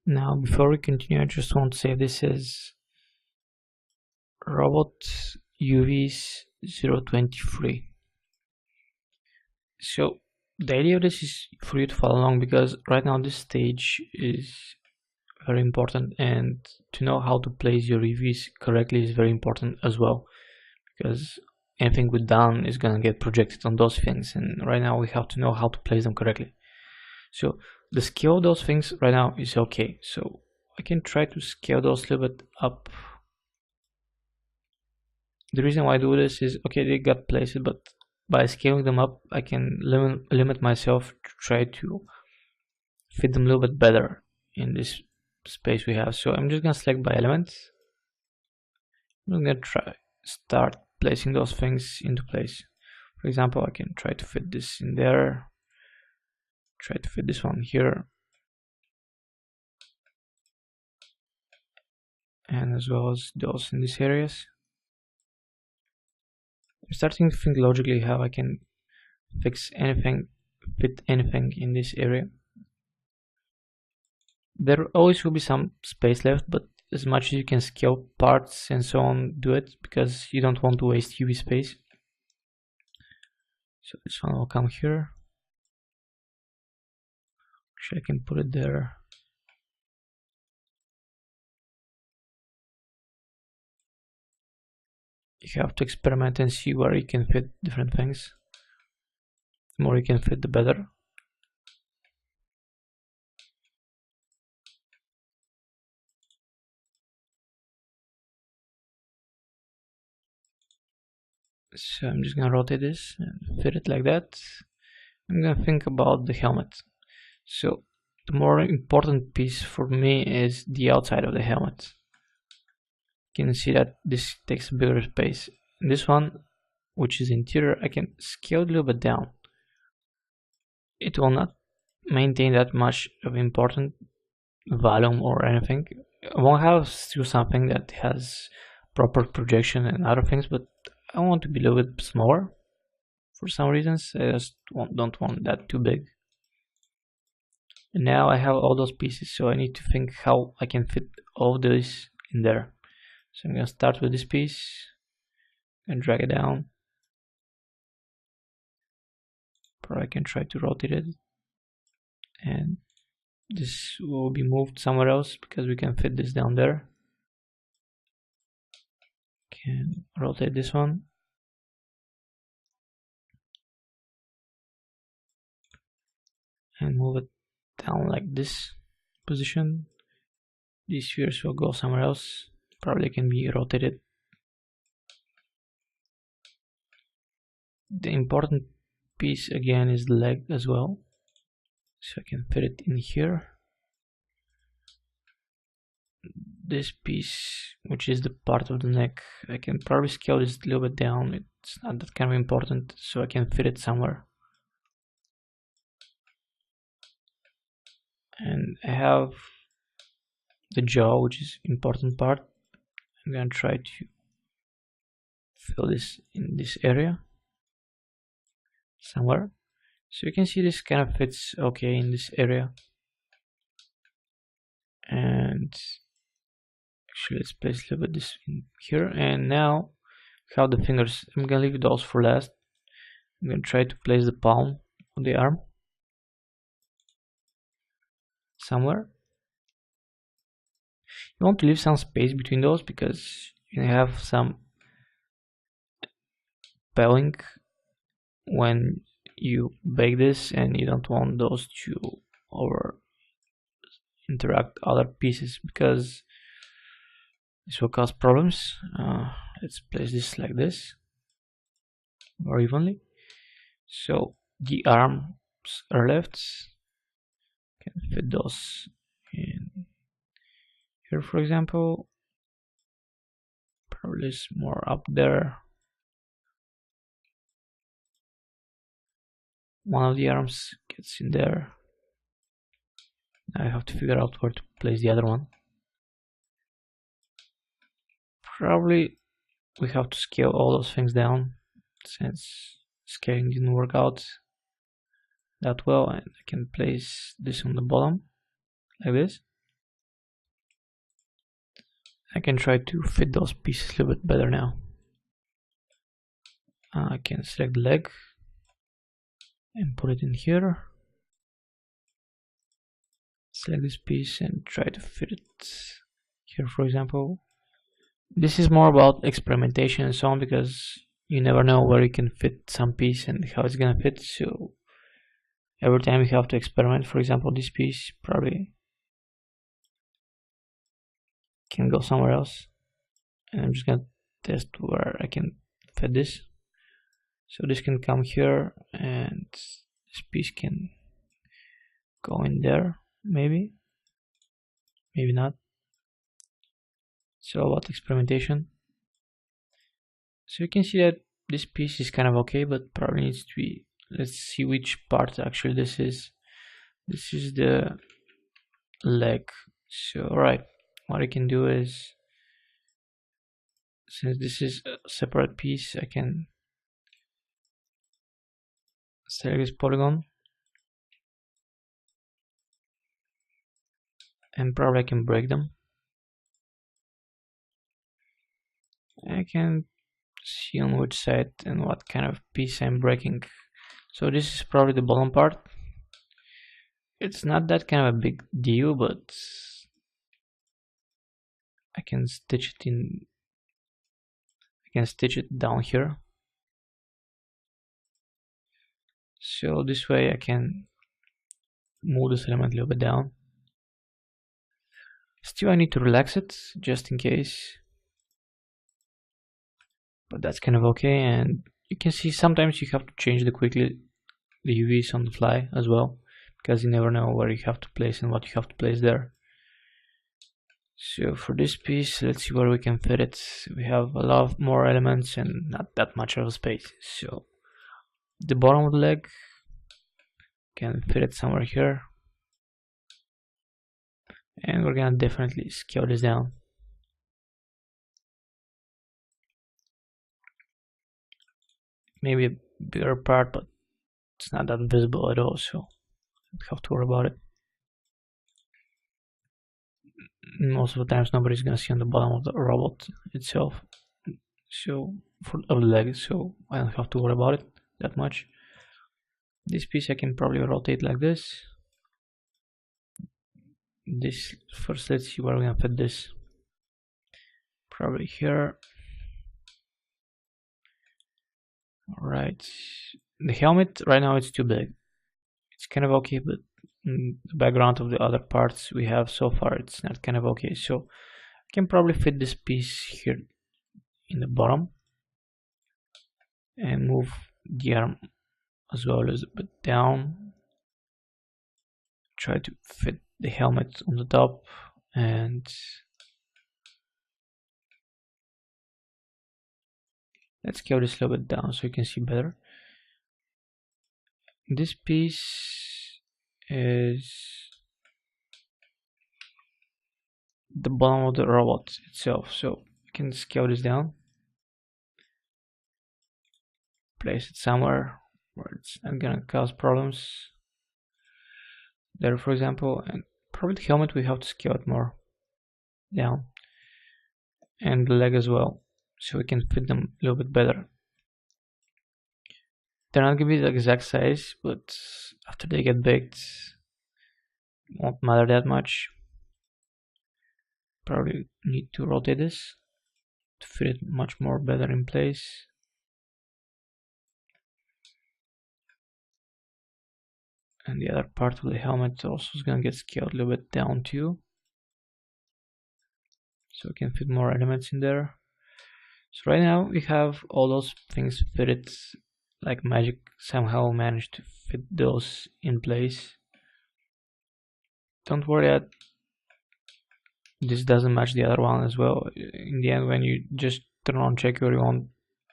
Now, before we continue, I just want to say this is robot UVs 023. So the idea of this is for you to follow along, because right now this stage is very important, and to know how to place your UVs correctly is very important as well, because anything we've done is gonna get projected on those things, and right now we have to know how to place them correctly. So the scale of those things right now is okay, so I can try to scale those a little bit up. The reason why I do this is, okay, they got placed, but by scaling them up I can limit myself to try to fit them a little bit better in this space we have. So I'm just gonna select by elements. I'm gonna start placing those things into place. For example, I can try to fit this in there, try to fit this one here, and as well as those in these areas. I'm starting to think logically how I can fix anything, fit anything in this area. There always will be some space left, but as much as you can scale parts and so on, do it, because you don't want to waste UV space. So this one will come here. Actually, I can put it there. You have to experiment and see where you can fit different things. The more you can fit, the better. So I'm just gonna rotate this and fit it like that. I'm gonna think about the helmet. So the more important piece for me is the outside of the helmet. You can see that this takes bigger space. And this one, which is interior, I can scale a little bit down. It will not maintain that much of important volume or anything. I won't have still something that has proper projection and other things, but I want to be a little bit smaller for some reasons. I just don't want that too big. And now I have all those pieces, so I need to think how I can fit all of this in there. So I'm gonna start with this piece and drag it down. Or I can try to rotate it, and this will be moved somewhere else because we can fit this down there. Can rotate this one. And move it down like this position. These spheres will go somewhere else. Probably can be rotated. The important piece again is the leg as well, so I can fit it in here. This piece, which is the part of the neck, I can probably scale this a little bit down. It's not that kind of important, so I can fit it somewhere. And I have the jaw, which is important part. I'm gonna try to fill this in this area somewhere. So you can see this kind of fits okay in this area. And actually let's place a little bit this in here. And now how the fingers, I'm gonna leave those for last. I'm gonna try to place the palm on the arm somewhere. You want to leave some space between those because you have some pelling when you bake this, and you don't want those to over interact other pieces because this will cause problems. Let's place this like this, more evenly. So the arms are left. Can fit those in here, for example. Probably is more up there. One of the arms gets in there. Now I have to figure out where to place the other one. Probably we have to scale all those things down since scaling didn't work out that well, and I can place this on the bottom like this. I can try to fit those pieces a little bit better now. I can select the leg and put it in here. Select this piece and try to fit it here, for example. This is more about experimentation and so on, because you never know where you can fit some piece and how it's gonna fit. So every time you have to experiment. For example, this piece probably can go somewhere else, and I'm just gonna test where I can fit this. So this can come here, and this piece can go in there, maybe not. So about experimentation. So you can see that this piece is kind of okay, but probably needs to be, let's see which part actually this is. This is the leg. So alright, what I can do is, since this is a separate piece, I can select this polygon, and probably I can break them. I can see on which side and what kind of piece I'm breaking. So this is probably the bottom part. It's not that kind of a big deal, but I can stitch it in. I can stitch it down here. So this way I can move this element a little bit down. Still, I need to relax it just in case, but that's kind of okay. And you can see sometimes you have to change the UVs on the fly as well, because you never know where you have to place and what you have to place there. So for this piece, let's see where we can fit it. We have a lot more elements and not that much of a space. So the bottom of the leg, can fit it somewhere here, and we're gonna definitely scale this down. Maybe a bigger part, but it's not that visible at all, so don't have to worry about it. Most of the times nobody's gonna see on the bottom of the robot itself, so of the leg, so I don't have to worry about it that much. This piece I can probably rotate like this. This first, let's see where we're gonna fit this. Probably here. Alright, the helmet right now it's too big. It's kind of okay, but the background of the other parts we have so far, it's not kind of okay. So I can probably fit this piece here in the bottom and move the arm as well as a bit down. Try to fit the helmet on the top, and let's scale this a little bit down so you can see better. This piece is the bottom of the robot itself, so you can scale this down, place it somewhere where it's not gonna cause problems. There, for example, and probably the helmet we have to scale it more down, and the leg as well, so we can fit them a little bit better. They're not gonna be the exact size, but after they get baked, it won't matter that much. Probably need to rotate this to fit it much more better in place. And the other part of the helmet also is gonna get scaled a little bit down too, so we can fit more elements in there. So right now we have all those things fitted like magic. Somehow managed to fit those in place. Don't worry that this doesn't match the other one as well. In the end, when you just turn on checker, you want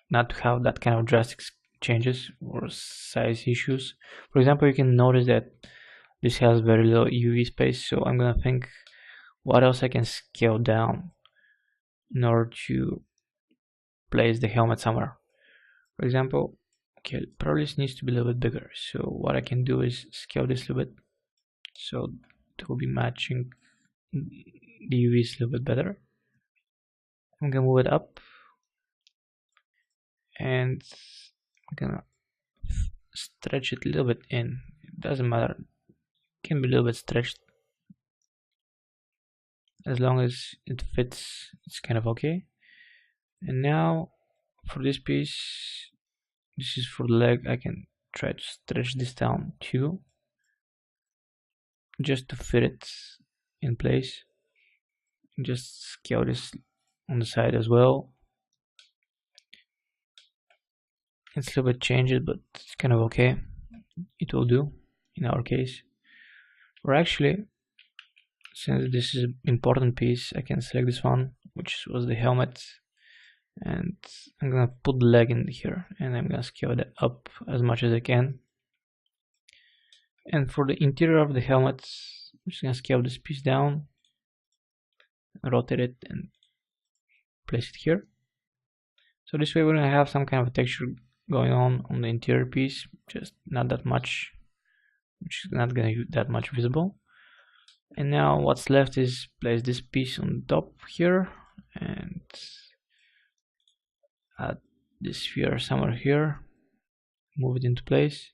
not to have that kind of drastic changes or size issues. For example, you can notice that this has very low UV space, so I'm gonna think what else I can scale down in order to place the helmet somewhere. For example, okay, probably this needs to be a little bit bigger, so what I can do is scale this a little bit so it will be matching the UVs a little bit better. I'm gonna move it up, and I'm gonna stretch it a little bit in. It doesn't matter, it can be a little bit stretched. As long as it fits, it's kind of okay. And now for this piece, this is for the leg, I can try to stretch this down too, just to fit it in place. And just scale this on the side as well. It's a little bit changed, but it's kind of okay. It will do in our case. Or actually, since this is an important piece, I can select this one, which was the helmet, and I'm gonna put the leg in here, and I'm gonna scale that up as much as I can. And for the interior of the helmet, I'm just gonna scale this piece down, rotate it, and place it here. So this way we're gonna have some kind of texture going on the interior piece, just not that much, which is not gonna be that much visible. And now what's left is place this piece on top here and add this sphere somewhere here, move it into place.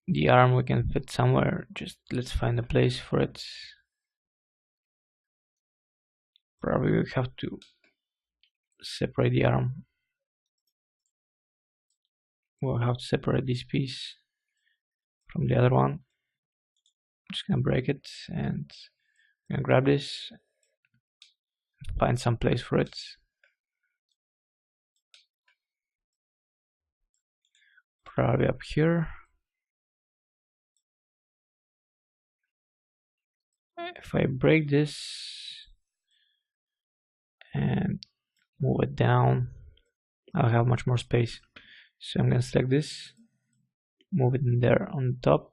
The arm we can fit somewhere, just let's find a place for it. Probably we have to separate the arm. We'll have to separate this piece from the other one. I'm just gonna break it and I'm gonna grab this, find some place for it. Probably up here. If I break this and move it down, I'll have much more space. So I'm gonna select this, move it in there on top,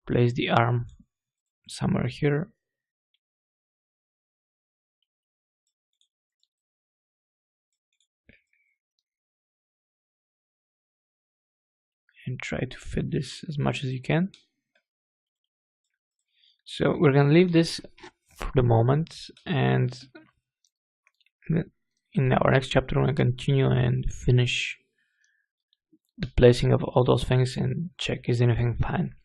place the arm somewhere here, and try to fit this as much as you can. So we're gonna leave this for the moment, and in our next chapter we're gonna continue and finish the placing of all those things and check is anything fine.